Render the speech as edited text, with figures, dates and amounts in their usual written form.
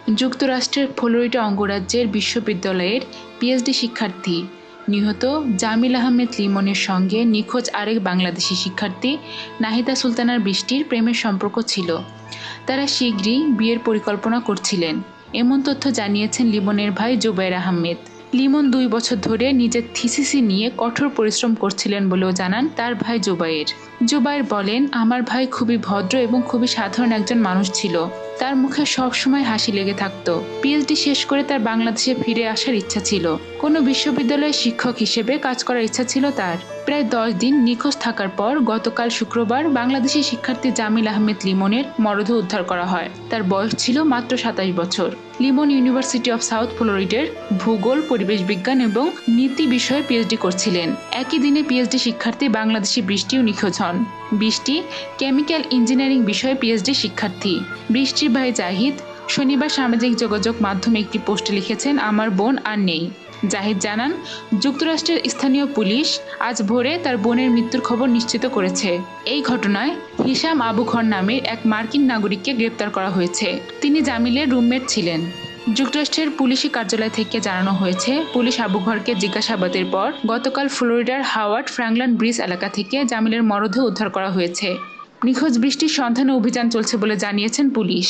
যুক্তরাষ্ট্রের ফ্লোরিডা অঙ্গরাজ্যের বিশ্ববিদ্যালয়ের পিএইচডি শিক্ষার্থী নিহত জামিল আহমেদ লিমনের সঙ্গে নিখোঁজ আরেক বাংলাদেশি শিক্ষার্থী নাহিদা সুলতানার বৃষ্টির প্রেমের সম্পর্ক ছিল। তারা শীঘ্রই বিয়ের পরিকল্পনা করছিলেন, এমন তথ্য জানিয়েছেন লিমনের ভাই জুবায়ের আহমেদ। লিমন 2 বছর ধরে নিজের থিসিস নিয়ে কঠোর পরিশ্রম করছিলেন বলেও জানান তার ভাই জুবায়ের। জুবায়ের বলেন, আমার ভাই খুবই ভদ্র এবং খুবই সাধারণ একজন মানুষ ছিল। তার মুখে সবসময় হাসি লেগে থাকতো। পিএইচডি শেষ করে তার বাংলাদেশে ফিরে আসার ইচ্ছা ছিল। কোনো বিশ্ববিদ্যালয়ে শিক্ষক হিসেবে কাজ করার ইচ্ছা ছিল তার। প্রায় 10 দিন নিখোঁজ থাকার পর গতকাল শুক্রবার বাংলাদেশি শিক্ষার্থী জামিল আহমেদ লিমনের মরদেহ উদ্ধার করা হয়। তার বয়স ছিল মাত্র 27 বছর। লিমন ইউনিভার্সিটি অব সাউথ ফ্লোরিডার ভূগোল, পরিবেশ বিজ্ঞান এবং নীতি বিষয়ে পিএইচডি করছিলেন। একই দিনে পিএইচডি শিক্ষার্থী বাংলাদেশি বৃষ্টিও নিখোঁজ হন। বৃষ্টি কেমিক্যাল ইঞ্জিনিয়ারিং বিষয়ে পিএইচডি শিক্ষার্থী। বৃষ্টির ভাই জাহিদ শনিবার সামাজিক যোগাযোগ মাধ্যমে একটি পোস্টে লিখেছেন, আমার বোন আর নেই। জাহিদ জানান, যুক্তরাষ্ট্রের স্থানীয় পুলিশ আজ ভোরে তার বোনের মৃত্যুর খবর নিশ্চিত করেছে। এই ঘটনায় হিশাম আবু খর নামের এক মার্কিন নাগরিককে গ্রেপ্তার করা হয়েছে। তিনি জামিলের রুমমেট ছিলেন। যুক্তরাষ্ট্রের পুলিশি কার্যালয় থেকে জানানো হয়েছে, পুলিশ আবু খরকে জিজ্ঞাসাবাদের পর গতকাল ফ্লোরিডার হাওয়ার্ড ফ্র্যাঙ্কলিন ব্রিজ এলাকা থেকে জামিলের মরদেহ উদ্ধার করা হয়েছে। নিখোঁজ বৃষ্টির সন্ধানে অভিযান চলছে বলে জানিয়েছেন পুলিশ।